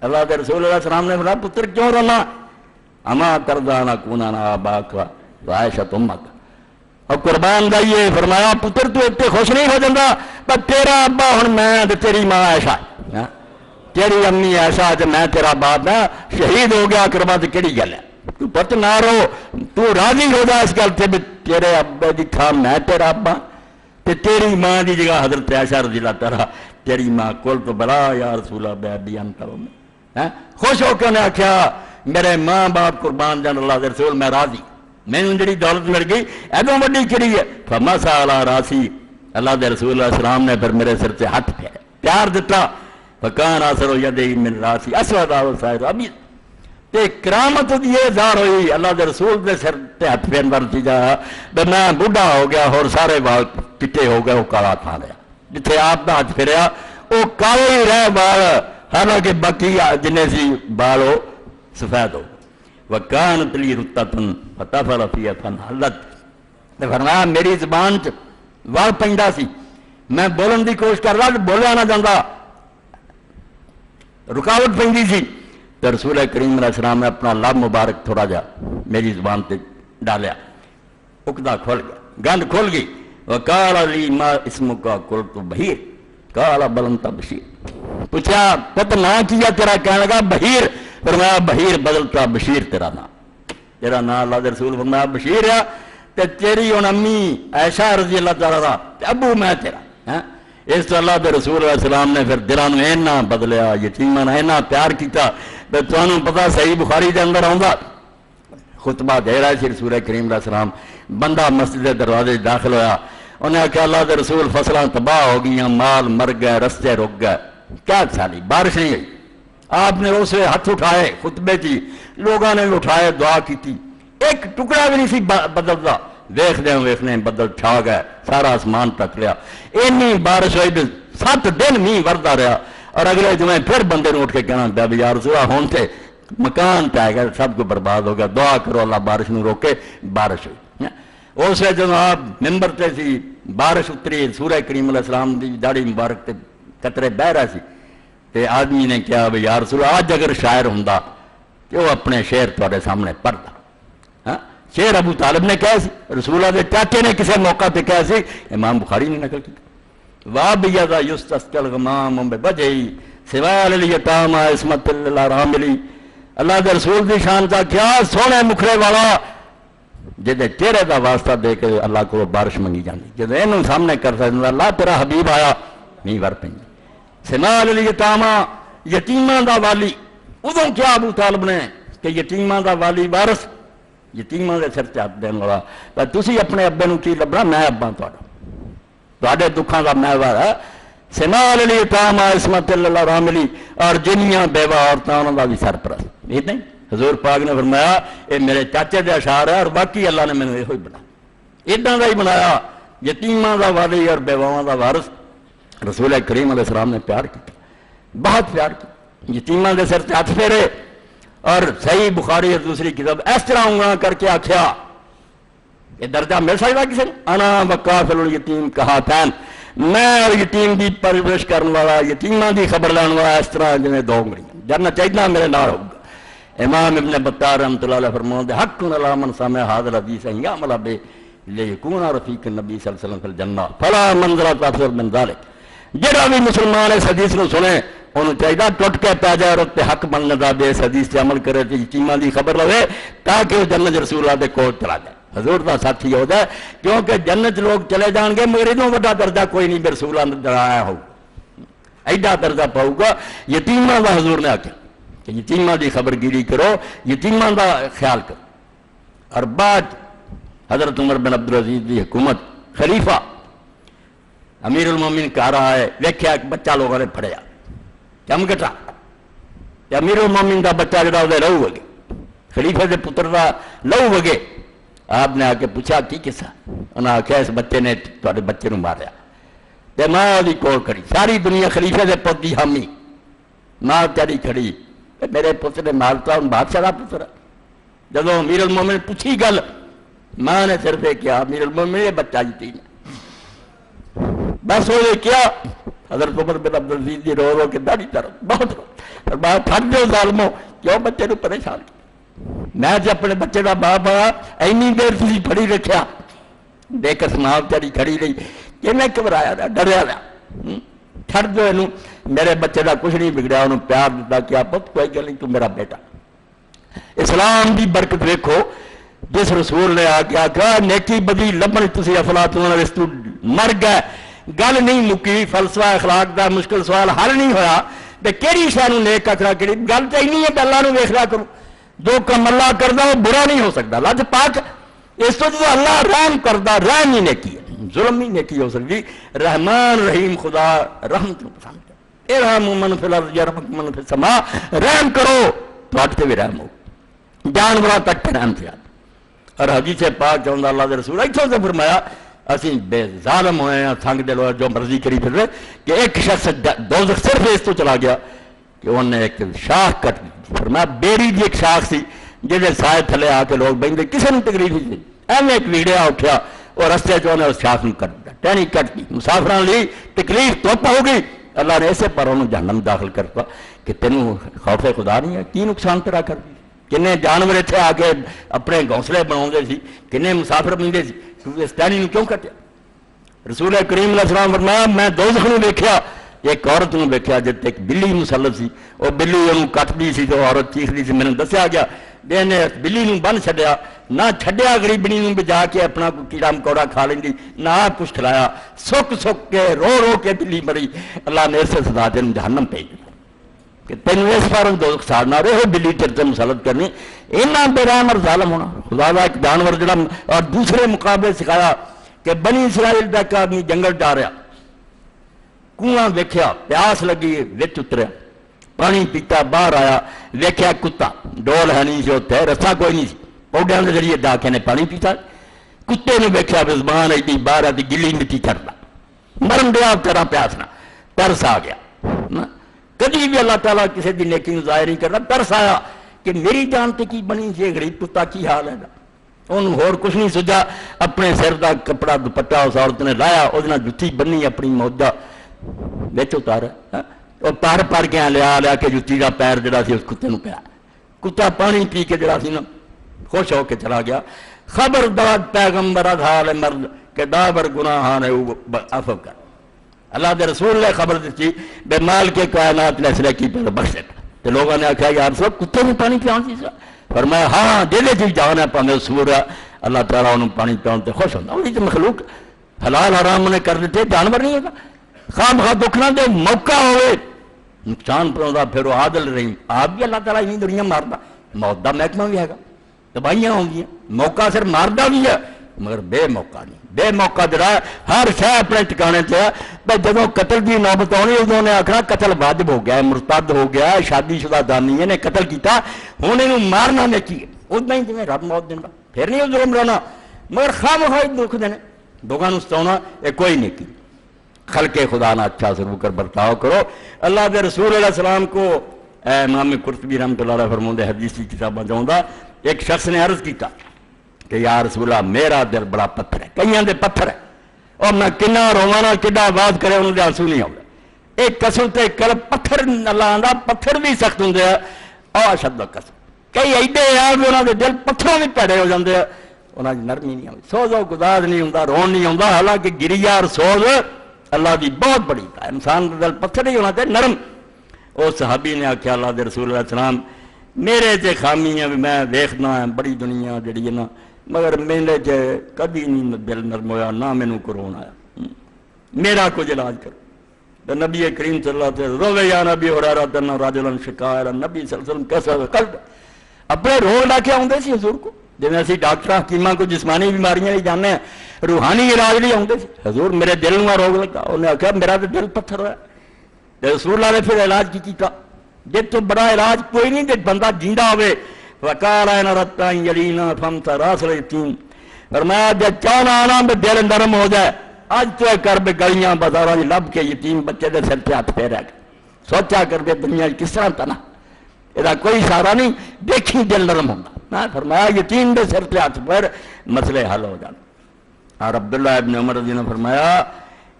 اللہ کے رسول اللہ علیہ السلام نے فرمایا پتر کیوں رونا اما ترضیٰ ان اکون انا اباک و عائشۃ امک اور قربان دائیے فرمایا پتر تو اتنے خوش نہیں ہو جاتا پر تیرا ابا ہن میں تیری ماں عائشہ تیری امی عائشہ جب میں تیرا باپ ہے شہید ہو گیا قربا تو کیڑی گل ہے تو پت نہ رو تو راضی ہو جا اس گل سے بھی تیرے ابا دی تھا میں تیرا ابا تے تیری ماں دی جگہ حضرت عائشہ رضی اللہ تعالیٰ تیری ماں کول تو بلا یا رسول اللہ بے انت خوش ہو کے انہیں آخیا میرے ماں باپ قربان جان اللہ دے رسول میں راضی میں جڑی دولت مل گئی ایدوں وڈی کڑی ہے فمسح علی راسی اللہ دے رسول اللہ علیہ السلام نے پھر میرے سر سے ہاتھ پھیرے پیار دیتا فکان اثر یدی من راسی اسود و سائر ابی تے کرامت یہ ظاہر ہوئی اللہ دے رسول دے سر تے ہاتھ پھیرن پر چیزا میں بوڑھا ہو گیا اور سارے بال چٹے ہو گئے وہ کالا تھا لیا جتھے آپ دا ہاتھ پھیریا وہ کالے ہی رہ بال حالانکہ باقی جنہیں سی بال ہو سفید ہو وکانت لی رتتن فطفل فیہ فانحلت فرمایا میری زبان وال پیندا سی میں بولن دی کوشش کر رہا بولیا نہ جاندہ رکاوٹ پیندی سی تو رسول کریم علیہ السلام نے اپنا لب مبارک تھوڑا جا میری زبان تے ڈالیا اکدا کھول گیا گند کھول گئی وقال لی ما اسمک قلت بحیر قال بل انت بشیر پوچھا پتہ نہ کیا تیرا کہنے لگا بحیر فرمایا بحیر بدلتا بشیر تیرا نام تیرا نام اللہ دے رسول فرمایا بشیر ہے تے تیری ان امی عائشہ رضی اللہ تعالیٰ دا ابو میں تیرا اس تو اللہ دے رسول علیہ السلام نے پھر دلوں میں اینا بدلیا یتیماں نے اینا پیار کیتا تے تانوں پتہ صحیح بخاری دے اندر آوندا خطبہ دے رہا سی رسول کریم علیہ السلام بندہ مسجد دے دروازے داخل ہویا انہیں کہا اللہ دے رسول فصلاں تباہ ہو گئیاں مال مر گئے رستے رک گئے کیا سالی بارش نہیں ہوئی آپ نے اسے ہاتھ اٹھائے خطبے کی لوگوں نے اٹھائے دعا کی تھی ایک ٹکڑا بھی نہیں سی بدلتا ویخنے بدل چھا گئے سارا آسمان تک لیا اینی بارش ہوئی 7 دن میہ وردا رہا اور اگلے جمعے پھر بندے نے اٹھ کے کہنا پیا بھی یا رسول اللہ ہون سے مکان پہ گیا سب کو برباد ہو گیا دعا کرو اللہ بارش نو روکے بارش ہوئی اس وقت جب آپ ممبر تے سی بارش اتری سورہ کریم علیہ السلام دی داڑھی مبارک تے قطرے بہ رہا سی تے آدمی نے کہا بھی یا رسول اللہ آج اگر شاعر ہوندا کہ وہ اپنے شعر تھوڑے سامنے پڑھتا شعر ابو طالب نے کہا سی رسول اللہ دے چاچے نے کسی موقع پہ کہا سی امام بخاری نے نقل کی وابیضا یستسقی الغمام بوجہی سوال الیتامی عصمت للاراملی اللہ دے رسول دی شان کا کیا سونے مکھڑے والا جدے چہرے دا واسطہ دے کے اللہ کو بارش منگی جاندی جدے انہوں سامنے کر سکتا اللہ تیرا حبیب آیا نہیں ور پہ سوال الیتامی یتیماں دا والی ادوں کیا ابو طالب نے کہ یتیماں دا والی وارث یتیماں دے سر تے ہاتھ دین والا پر تسی اپنے ابے نو کی لبنا میں ابا تواڈے دکھاں دا میں ہے سمال الیتامی عصمت للاراملی اور جنیاں بیوہ عورتاں انہاں دا بھی سرپرست یہ نہیں حضور پاک نے فرمایا اے میرے چاچے دے اشعار ہے اور باقی اللہ نے مینوں یہ ہی بنایا اداں دا ہی بنایا یتیماں دا والی اور بیواواں دا وارث رسول کریم علیہ السلام نے پیار کیا بہت پیار کیا یتیماں دے سر تے ہاتھ پھیرے اور صحیح بخاری اور دوسری کتاب اس طرح انگاں کر کے آکھیا یہ درجہ مل سکتا کسی نے انا وکافل الیتیم کہاتین میں اور یتیم کی پرورش کرنے والا یتیماں کی خبر لینے والا اس طرح جی دو انگلیاں جانا چاہیے میرے نال ہوگا۔ امام ابن بطار رحمۃ اللہ علیہ فرماتے ہیں حق علی من سمع ھذا الحدیث ان یعمل به لیکون رفیق النبی صلی اللہ علیہ وسلم فی الجنہ فلا منزلۃ افضل من ذلک۔ جڑا بھی مسلمان اس حدیث کو سنے انہوں چاہیے ٹوٹ کے پی جائے اور حق بننے کا بھی اس حدیث سے عمل کرے یتیماں کی خبر لے تاکہ وہ جنت رسول اللہ کے کول چلا جائے، حضور کا ساتھی ہو جائے، کیونکہ جنت لوگ چلے جان گے مگر ادوں بڑا درجہ کوئی نہیں رسول اللہ نے درایا ہو ایڈا درجہ پاؤ گا یتیماں کا۔ حضور نے آخیا کہ یتیماں کی خبر گیری کرو، یتیماں کا خیال کرو۔ اور بعد حضرت عمر بن عبدالعزیز کی حکومت خلیفہ امیر المومنین کہہ رہا ہے، دیکھا ایک بچہ لوگوں نے پھڑیا چمکٹا، امیر المومنین کا بچہ جڑا وہ لہو وگے، خلیفے کے پتر کا لہو وگے۔ آپ نے آ کے پوچھا کی قصہ؟ انہوں نے آخیا اس بچے نے تھوڑے بچے نو ماریا، تے ماں وہی کول کھڑی، ساری دنیا خلیفے کے پت کی حامی، ماں تیری کھڑی میرے پتر نے مارتا، ہوں بادشاہ کا پتر ہے۔ جب امیر المومنین پوچھی گل، ماں نے صرف یہ کیا امیر المومنین یہ بچہ یتیم ہے، بس وہ کیا۔ حضرت عمر بن عبدالعزیز جی رو رو کے داڑھی درد بہت رو، اور بات پھٹ جو ظالمو کیوں بچے کو پریشان کیا؟ میں جب اپنے بچے کا باپ آیا اینی دیر تھی پڑی رکھیا، دیکھ سنا تیری کھڑی رہی کہ میں گھبرایا رہا ڈریا رہا، چھڑ جو یہ میرے بچے کا کچھ نہیں بگڑیا، انہوں پیار دیتا کیا پت کوئی گل نہیں تو میرا بیٹا۔ اسلام کی برکت دیکھو، جس رسول نے آ کے آخیا نیکی بدی لبن تسی افلاطون ارسطو مر گئے، گل نہیں مکی، فلسفہ اخلاق دا مشکل سوال حل نہیں ہویا، تے کیڑی شے نوں نیک آکھنا کیڑی گل تے نہیں ہے کہ اللہ نوں ویکھ لیا کرو، جو کم اللہ کردا وہ برا نہیں ہو سکتا، لج پاک اس تو جو اللہ رحم کردا رحم ہی نیکی ہے، ظلم ہی نیکی ہو سکتی۔ رحمان رحیم خدا رحمت پسند ہے، ارحموا من فی الارض یرحمکم من فی السماء، رحم کرو تواڈے تے بھی رحم ہو، جانوراں تک تے رحم تھیا۔ اور حدیث پاک چاہتا اللہ کے رسول اتوں سے فرمایا اسی بے ظالم ہوئے ہیں، تھنگ دل ہوئے جو مرضی کری پھر رہے کہ ایک شخص دوزخ صرف اس تو چلا گیا کہ انہوں نے ایک شاخ کٹ دی، فرمایا بیری دی ایک شاخ سی جہاں سائے تھلے آ کے لوگ بہتے کسی نے تکلیف نہیں دی، ایویں ایک ویڑیا اٹھیا اور رستے چ اس شاخ میں کٹ دیا، ٹہنی کٹ دی، مسافران لی تکلیف توپ ہو گئی، اللہ نے اسے پر انہوں جہنم داخل کرتا کہ تینوں خوف خدا نہیں ہے، کی نقصان تیرا کر دی؟ کنے جانور اتنے آ کے اپنے گھونسلے بنا سی، کنے مسافر بنتے سی، تو اس ٹہنی کیوں کٹیا؟ رسول کریم علیہ السلام فرمایا میں دوزخ نوں ویکھیا، ایک عورت نوں ویکھیا جس تے ایک بلی مسلط سی، وہ بلی انہوں کٹتی سی تو عورت چیختی سی، میں نے دسیا گیا نے بلی نوں بن چھڈیا، نہ چھڈیا غریبنی نوں بجا کے اپنا کیڑا مکوڑا کھا لیندی، نہ کچھ کھلایا، سک سک کے رو رو کے بلی مری، اللہ نے اسے سزا دے جہنم بھیج دیا کہ تینوں اس فارم دوزخ ساڑنا رہے بلی چرتے مسلط کرنی، اینا بے رحم اور ظالم ہونا۔ خدا دا ایک جانور جڑا اور دوسرے مقابلے سکھایا کہ بنی اسرائیل دا ایک آدمی جنگل جا رہا، کنواں ویکھیا پیاس لگی وچ اتریا، پانی پیتا باہر آیا، ویکھیا کتا، ڈول ہے نہیں سی اتنے، رسا کوئی نہیں سی، پوڈیاں کے ذریعے جا کے نے پانی پیتا، کتے نے ویکھیا زبان ایڈی باہر آتی گلی مٹی چڑھتا، مرن دیا کرا پیاس نہ، ترس آ گیا۔ کبھی بھی اللہ تعالیٰ کسی کی نیکی کو ظاہر نہیں کرتا، ترس آیا کہ میری جان تے کی بنی سی غریب کتا کی حال ہے، انہوں ہور کچھ نہیں سجا، اپنے سر دا کپڑا دوپٹا اس عورت نے لایا، وہ جتی بنی اپنی موجہ بچ اتارا، اور پر کے لیا کے جتی کا پیر جڑا سی اس کتے نو پیا، کتا پانی پی کے جڑا سی نا خوش ہو کے چلا گیا۔ خبردار پیغمبر حال مرد کہ دابر گناہاں نے عفو کر، اللہ دے رسول نے خبر دیتی بے مال کے کائنات نے اسلحے کی پہلے بخش دیتا، تو لوگوں نے آخیا یار سب کتے میں پانی پیاؤں سی سا، فرمایا ہاں جیلے چیز جانا پانے سور اللہ تعالیٰ انہوں پانی پیاؤں تے خوش ہوتا، وہی تو مخلوق حلال حرام نے کر دیتے، جانور نہیں ہوگا، خام خواہ دکھنا دے موقع ہوئے نقصان پہنچا، پھر وہ عادل رہی آپ بھی اللہ تعالیٰ انہیں دنیا مارتا، موت دا محکمہ بھی ہے گا، دبائیاں ہوں گی، موقع صرف ماردہ بھی ہے مگر بے موقع نہیں، بے موقع جڑا ہر شہ اپنے ٹکانے سے ہے۔ بھائی جب قتل کی نوبت آنی ادو نے آخنا قتل واجب ہو گیا، مرتد ہو گیا، شادی شدہ دانی نے قتل کیتا، ہوں یہ مارنا نیکی ہے، اتنا ہی جی رب موت دینا، پھر نہیں ظلم رہنا، مگر خواہ مخواہ دکھ دینے لوگوں کو ستاؤنا یہ کوئی نیکی۔ خلق خدا نہ اچھا سلوک کر برتاؤ کرو۔ اللہ کے رسول علیہ السلام کو امام قرطبی رحمۃ اللہ علیہ فرماتے حدیث کی کتابیں چاہتا، ایک شخص نے عرض کیتا کہ یا رسول اللہ میرا دل بڑا پتھر ہے، کئیاں دے پتھر ہے، اور میں کنا روانا کڈا آواز کرے انہوں نے آنسو نہیں آؤں ایک قسم تے قلب پتھر اللہ آندا پتھر بھی سخت ہوں اور شد قسم کئی ایڈے آ بھی انہوں نے دل پتھروں بھی پیڑے ہو جاندے انہوں نے نرمی نہیں آئی سوز و گداز نہیں ہوں رون نہیں ہوں حالانکہ گریا اور سوز اللہ دی بہت بڑی ہے انسان دل پتھر نہیں ہونا چاہیے نرم وہ صحابی نے آخیا اللہ دے رسول علیہ السلام میرے چ خامی ہے میں دیکھنا ہے بڑی دنیا جڑی ہے نا مگر میرے چ کبھی نہیں دل نرم ہویا نہ مینوں قرون آیا میرا کچھ علاج کرو تو نبی کریم صلی اللہ علیہ وسلم روے یا نبی ہریرہ تن رجلا شکا نبی صلی اللہ علیہ وسلم کیسا قلب اپنے روگ لا کے آتے سی حضور کو جی اسی ڈاکٹر حکیماں کو جسمانی بیماریاں نہیں جانے ہیں روحانی علاج نہیں آتے سی حضور میرے دل میں روگ لگا انہیں آخیا میرا تو دل پتھر ہوا رسول اللہ نے پھر علاج کی کیتا جی تو بڑا علاج کوئی نہیں جب بندہ جیندا ہوئے وقال این رتا یلینا فمت راس الیتیم فرمایا جب چاہنا آنا میں دل نرم ہو جائے آج تو کر بے گلیاں بازاراں لب کے یتیم بچے دے سر پہ ہاتھ پھیرا سوچا کر بے دنیا کس طرح تنا یہ کوئی سہارا نہیں دیکھی دل نرم ہوگا میں فرمایا یتیم دے سر پہ ہاتھ پھیر مسئلے حل ہو جانا اور عبداللہ ابن عمر رضی نے فرمایا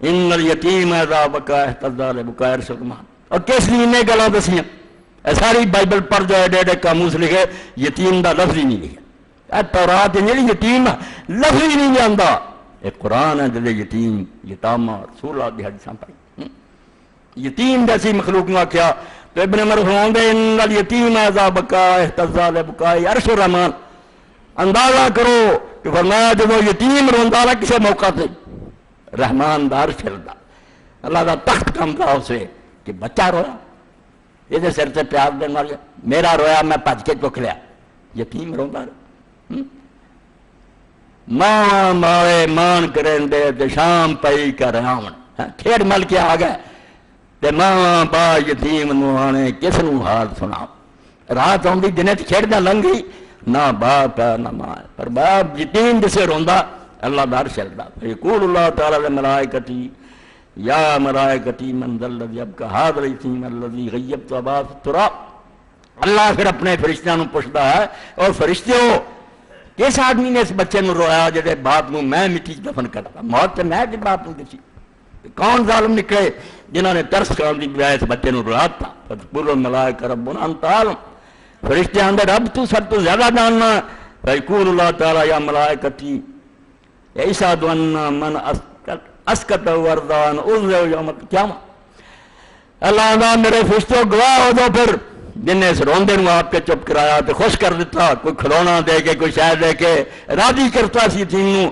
ان الیتیم اذا بکا احتضا لبکا ارسلمان اور کس لیے نے گلا دسیاں ساری بائبل پڑھ جو ایڈے ایڈے قاموس لکھے یتیم دا لفظ ہی نہیں لکھا تورات نہیں یتیم لفظ ہی نہیں جانتا ایک قرآن ہے جلے یتیم یتامہ رسول اللہ دی حدیثاں پڑھی یتیم جیسی مخلوق نے کیا تو ابن عمر فرماؤں دے ان الیتیم اذا بکا احتضا لبکا عرش الرحمن اندازہ کرو کہ فرمایا جب وہ یتیم روندا ہے کسے موقع سے رحمان دار شردہ اللہ دا تخت کم تھا اسے کہ بچہ رویا یہ سر سے پیار دین والا میرا رویا میں پج کے چک لیا یتیم روندا ماں مارے مان کریں دے شام پئی کر آمن کھیڑ مل کے آ گئے تے ماں با یتیم نو آنے کس نو حال سنا رات آؤں دنے کھیڑنا لنگ گئی نہ باپ ہے نہ ماں ہے پر باپ یتیم جسے روندا اللہ دار شردا یقول اللہ تعالی للملائکتی یا ملائکتی من ذا الذی ابقى هذا اليتیم الذی غیبت ابا فی التراب اللہ پھر اپنے فرشتیاں نو پوچھتا ہے اور فرشتیو کس آدمی نے اس بچے نو رویا جڑے باپ نو میں مٹی دفن کرتا موت تے میں باپ نو دسی کون ظالم نکلے جنہوں نے ترس کرنے کی بجائے اس بچے نو رویا تھا فتقول الملائکہ ربنا انت عالم فرشتے آندے رب تو سب تو زیادہ جاننا فیقول اللہ تعالی یا ملائکتی ایسا دوانا من اسکت وردان عذر یوم القیامہ اللہ آندہ میرے فرشتوں گواہ ہو دو پھر جن نے اس روندے نو آپ کے چپ کرایا تو خوش کر دیتا کوئی کھلونا دے کے کوئی شاید دے کے راضی کرتا سی یتیم نو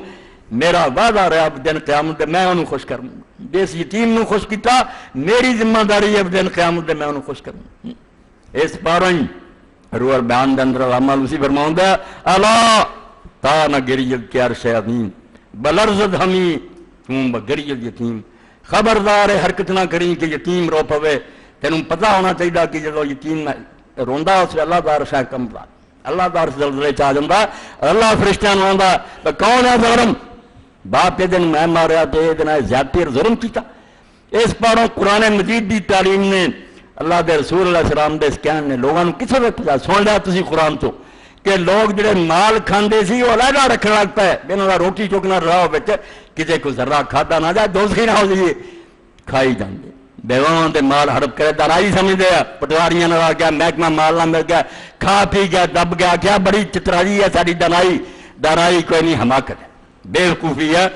میرا وعدہ رہا دن قیامت میں انہوں خوش کروں جس یتیم نو خوش کیتا میری ذمہ داری ہے دن قیامت میں انہوں خوش کروں اس پاروں روح بیان دے اندر علامہ لوسی فرماؤں دے اللہ تا نہ گریت کے عرش عظیم بلرزد ہمی تم بگریت یتیم خبردار حرکت نہ کریں کہ یتیم رو پوے تینوں پتہ ہونا چاہیے کہ جب یتیم روندا اس سے اللہ دار شاہ کم دا اللہ دار سے زلزلے چاہ جاندہ اللہ فرشتیاں نو آندا کون ہے ظلم باپ کے دن میں ماریا تو یہ دن زیادتی اور ظلم کیتا اس پاروں قرآن مجید دی تعلیم نے اللہ دے رسول اللہ السلام دے اسکین نے لوگوں کسے وقت پتا سن لیا تسی قرآن تو کہ لوگ جڑے مال کھاندے سی وہ علیحدہ رکھنا لگتا ہے انہوں نے روٹی چکنا رہا ہو بچے کسی کو ذرہ کھادا نہ جائے دوزخی نہ ہو جائے کھائی جاندے بیوان دے مال ہڑپ کرے درائی سمجھ دے پٹواریاں نہ رہا گیا محکمہ مال نہ مل گیا کھا پی گیا دب گیا کیا بڑی چترائی ہے ساری درائی کوئی نہیں حماقت ہے بے وقوفی ہے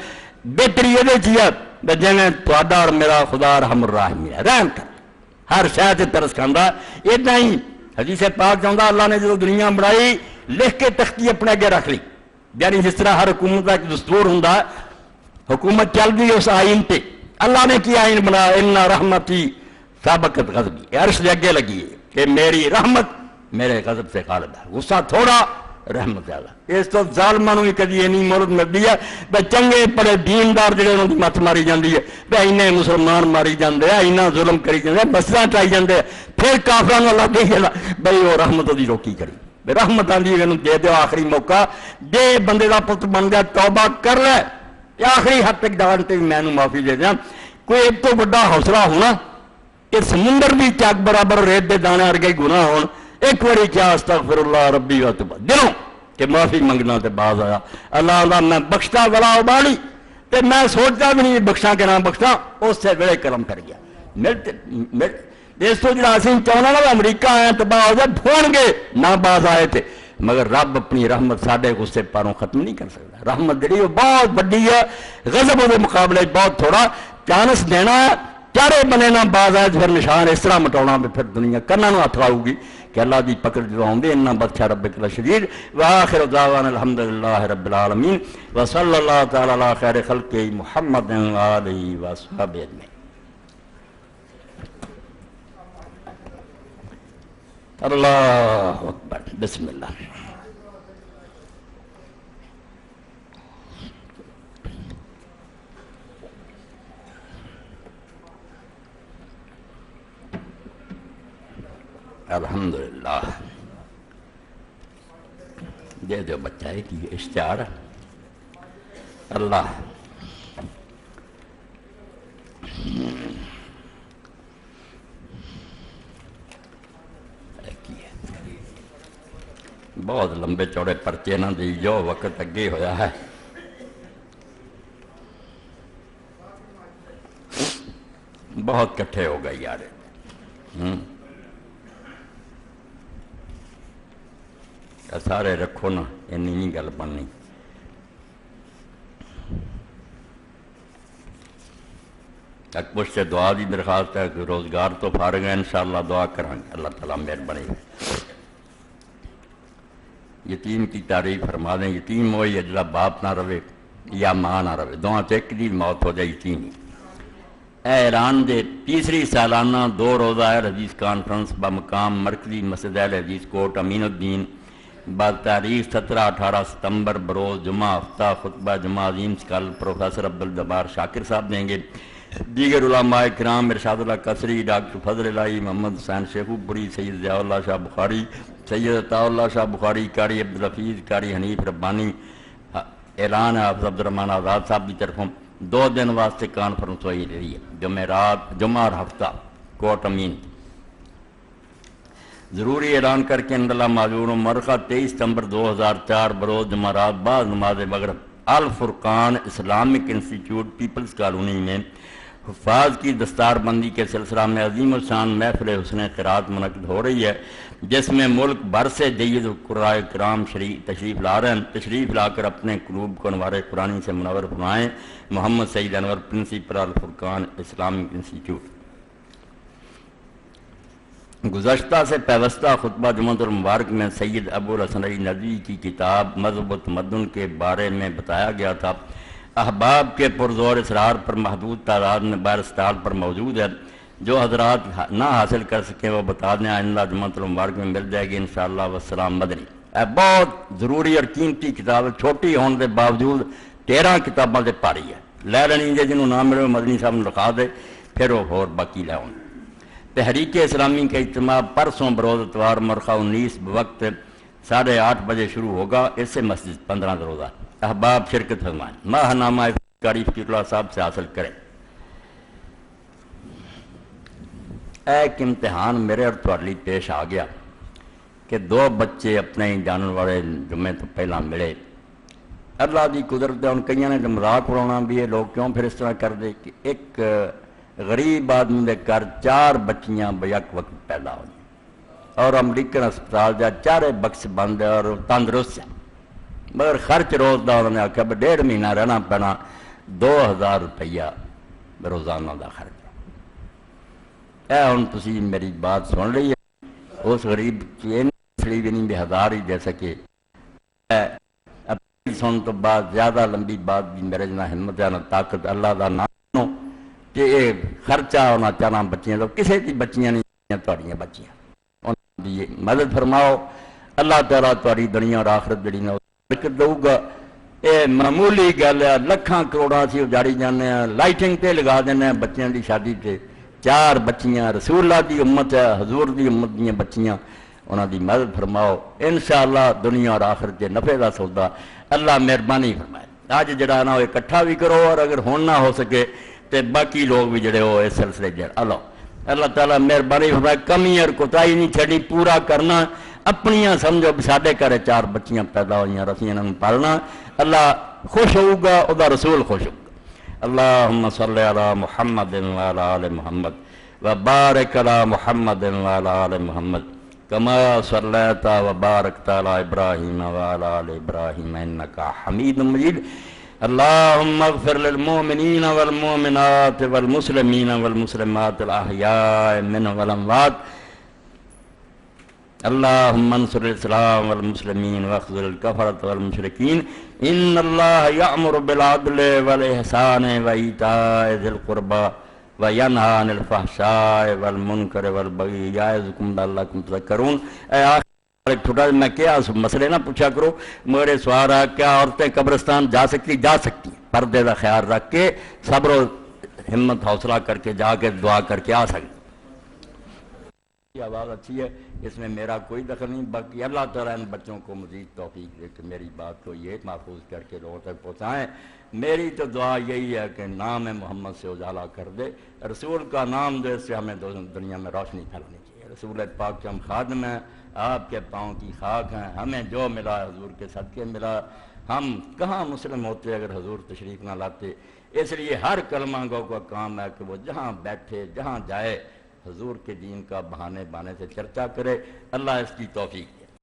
بہتری یہ چیز جنہیں تہاڈا اور میرا خدا رحم الرحیم ہے رحم کر ہر شے تے ترس کھاندا اتنا ہی حدیث پاک چاہتا اللہ نے جو دنیا بنائی لکھ کے تختی اپنے اگے رکھ لی یعنی جس طرح ہر حکومت کا ایک دستور ہوں حکومت چل گئی اس آئین پہ اللہ نے کیا آئین بنا ان رحمتی سابقت غضبی عرش دے اگے لگی ہے کہ میری رحمت میرے غضب سے غالب ہے غصہ تھوڑا رحمت زیادہ اس تو ظالماں نوں کدی نہیں مہلت ملتی ہے بے چنگے بڑے دیندار جڑے انہوں کی مت ماری جاتی ہے بے اینے مسلمان ماری جاندے اینا ظلم کری جاندے مسجداں ٹائی جاندے پھر کافراں نوں اللہ دیکھے بھئی وہ رحمت دی روکی کری بے رحمت آندی ہے دے دیو آخری موقع جے بندے دا پتر بن گیا توبہ کر لے آخری حد تک ڈان تے میں نوں معافی دے دیاں کوئی ایک تو بڑا حوصلہ ہونا کہ سمندر دی چاک برابر ریت دے دانے ورگے گناہ ہون ایک بڑی کیا استغفر اللہ ربی و توبہ دلوں کہ معافی منگنا تے باز آیا اللہ اللہ میں بخشتا ولا ابالی تے میں سوچتا بھی نہیں بخشاں کہ نہ بخشاں، اس ویلے قلم کر گیا اس تو جڑا اسی چاہنا نا امریکہ آئے تباہ ہو جائے پھون گے نہ باز آئے تھے، مگر رب اپنی رحمت ساڈے غصے پاروں ختم نہیں کر سکتا۔ رحمت جڑی وہ بہت بڑی ہے، غضب دے مقابلے بہت تھوڑا، چانس دینا ہے چارے بنے نہ باز آئے پھر نشان اس طرح مٹاؤنا پھر دنیا کناں نوں ہاتھ لاؤ گی کہ اللہ دی پکڑ جو آؤندے انہاں بدشاہ ربک الشدید۔ وآخر دعوانا الحمدللہ رب العالمین وصلی اللہ تعالی علی خیر خلق محمد وآلہ وصحبہ اجمعین۔ اللہ اکبر، بسم اللہ۔ الحمدللہ دے دو بچہ ہے کہ اشتہار اللہ بہت لمبے چوڑے پرچے نہ دی جو وقت اگے ہویا ہے بہت کٹھے ہو گئے یار سارے رکھو نا اینی نہیں گل بننی۔ ایک پوچھ سے دعا دی درخواست ہے کہ روزگار تو فارغ ہے انشاءاللہ دعا کریں گے اللہ تعالیٰ مہربانی ہے۔ یتیم کی تعریف فرما دیں، یتیم ہوئی ہے جڑا باپ نہ رہے یا ماں نہ رہے، دونوں تے ایک دی موت ہو جائے یتیم۔ اے ایران دے تیسری سالانہ 2 روزہ اہل حدیث کانفرنس بمقام مرکزی مسجد اہل حدیث کوٹ امین الدین بتاریخ 17-18 ستمبر بروز جمعہ ہفتہ خطبہ جمعہ عظیم سکال پروفیسر عبدالجبار شاکر صاحب دیں گے۔ دیگر علماء کرام ارشاد اللہ قصری، ڈاکٹر فضل الہی، محمد حسین شیخو پوری، سید ضیاء اللہ شاہ بخاری، سید عطا اللہ شاہ بخاری، قاری عبدالحفیظ، قاری حنیف ربانی۔ اعلان ہے حافظ عبدالرحمن آزاد صاحب کی طرفوں 2 دن واسطے کانفرنس ہوئی رہی ہے، جمعہ اور ہفتہ کوٹ امین۔ ضروری اعلان کر کے اندلہ معذور و مرخہ 23 ستمبر 2004 بروز جمعرات بعد نماز مغرب الفرقان اسلامک انسٹیٹیوٹ پیپلز کالونی میں حفاظ کی دستار بندی کے سلسلہ میں عظیم الشان محفل حسن قرات منعقد ہو رہی ہے، جس میں ملک بھر سے جید قرآن کرام تشریف لا رہے ہیں۔ تشریف لا کر اپنے قلوب کو انوار قرآنی سے منور فرمائیں۔ محمد سعید انور، پرنسپل الفرقان اسلامک انسٹیٹیوٹ۔ گزشتہ سے پیوستہ خطبہ جمعۃ المبارک میں سید ابو الحسن علی ندوی کی کتاب مذہب و تمدن کے بارے میں بتایا گیا تھا۔ احباب کے پرزور اصرار پر محدود تعداد میں باہر اسٹال پر موجود ہے، جو حضرات نہ حاصل کر سکیں وہ بتا دیں، آئندہ جمعۃ المبارک میں مل جائے گی انشاءاللہ۔ والسلام مدنی۔ بہت ضروری اور قیمتی کتاب ہے، چھوٹی ہونے کے باوجود 13 کتاباں سے پاری ہے، لے لینی جی جنہوں نہ ملے مدنی صاحب نے لکھا دے پھر وہ اور باقی لے آؤں۔ تحریک اسلامی کا اجتماع پرسوں بروز اتوار مرخہ 19 بوقت 8:30 بجے شروع ہوگا، اس سے مسجد 15 روزہ احباب شرکت فرمائیں۔ ماہ نامہ کاری فقیر اللہ صاحب سے حاصل کریں۔ ایک امتحان میرے اور تواڈی پیش آ گیا کہ 2 بچے اپنے جانن والے جمعے تو پہلا ملے۔ اللہ دی قدرت ہے، ان کئیاں نے مذاق اڑانا بھی ہے، لوگ کیوں پھر اس طرح کر دے کہ ایک غریب آدمی دے گھر 4 بچیاں بیک وقت پیدا ہوئی اور امریکن ہسپتال جا 4 بکس بند ہے اور تندرست ہے، مگر خرچ روز دا انہوں نے آکھا 1.5 مہینہ رہنا پینا، 2000 روپیہ روزانہ دا خرچ۔ اے ہن تسی میری بات سن رہی ہے، اس غریب کی بھی نہیں 1000 ہی جیسا کہ سن تو بعد زیادہ لمبی بات بھی میرے نہ ہمت ہے نہ طاقت، اللہ دا نام کہ یہ خرچہ ہونا چاہنا بچیاں تو کسی کی بچیاں نہیں تھوڑیاں بچیاں انہوں کی مدد فرماؤ۔ اللہ تعالیٰ تھوڑی دنیا اور آخرت جڑی نہ برکت دے گا۔ یہ معمولی گل ہے، لکھاں کروڑاں سے اجاڑی جانے ہیں، لائٹنگ تے لگا دینے ہیں بچیاں دی شادی تے۔ 4 بچیاں رسول اللہ دی امت ہے، حضور دی امت دیاں بچیاں، انہوں دی مدد فرماؤ، انشاءاللہ دنیا اور آخرت کے نفع دا سودا اللہ مہربانی فرمائے۔ آج جڑا نہ ہو اکٹھا بھی کرو، اور اگر ہون نہ ہو سکے تے باقی لوگ بھی جڑے ہو اس سلسلے جڑ اللہ تعالیٰ مہربانی فرمائے۔ کمی اور کوتاہی نہیں چھڑی، پورا کرنا۔ اپنیاں سمجھو بھی ساڈے گھر 4 بچیاں پیدا ہوئیاں، رسی انہوں پالنا، اللہ خوش ہوگا، او دا رسول خوش ہوگا۔ اللہم صلی علی محمد وعلی آل محمد وبارک علی محمد وعلی آل محمد کما صلیت وبارکت علی ابراہیم وعلی آل ابراہیم انکا حمید مجید اللہم اغفر للمؤمنین والمؤمنات والمسلمین والمسلمات الاحیاء منهم والاموات اللہم انصر الاسلام والمسلمین واخذل الکفرۃ والمشرکین ان اللہ یأمر بالعدل والاحسان وایتاء ذی القربى وینہی عن الفحشاء والمنکر والبغی یعظکم لعلکم تذکرون۔ اے آخر ایک چھوٹا میں کیا مسئلے نہ پوچھا کرو، میرے سوال ہے کیا عورتیں قبرستان جا سکتی ہیں، پردے کا خیال رکھ کے صبر و ہمت حوصلہ کر کے جا کے دعا کر کے آ سکتی۔ یہ آواز اچھی ہے، اس میں میرا کوئی دخل نہیں، باقی اللہ تعالیٰ ان بچوں کو مزید توفیق دے کہ میری بات کو یہ محفوظ کر کے لوگوں تک پہنچائیں۔ میری تو دعا یہی ہے کہ نام محمد سے اجالا کر دے، رسول کا نام دے، اس سے ہمیں دنیا میں روشنی پھیلانی چاہیے۔ رسول پاک کے ہم خادم ہیں، آپ کے پاؤں کی خاک ہیں، ہمیں جو ملا حضور کے صدقے ملا، ہم کہاں مسلم ہوتے اگر حضور تشریف نہ لاتے۔ اس لیے ہر کلمہ گو کا کام ہے کہ وہ جہاں بیٹھے جہاں جائے حضور کے دین کا بہانے سے چرچا کرے۔ اللہ اس کی توفیق دے۔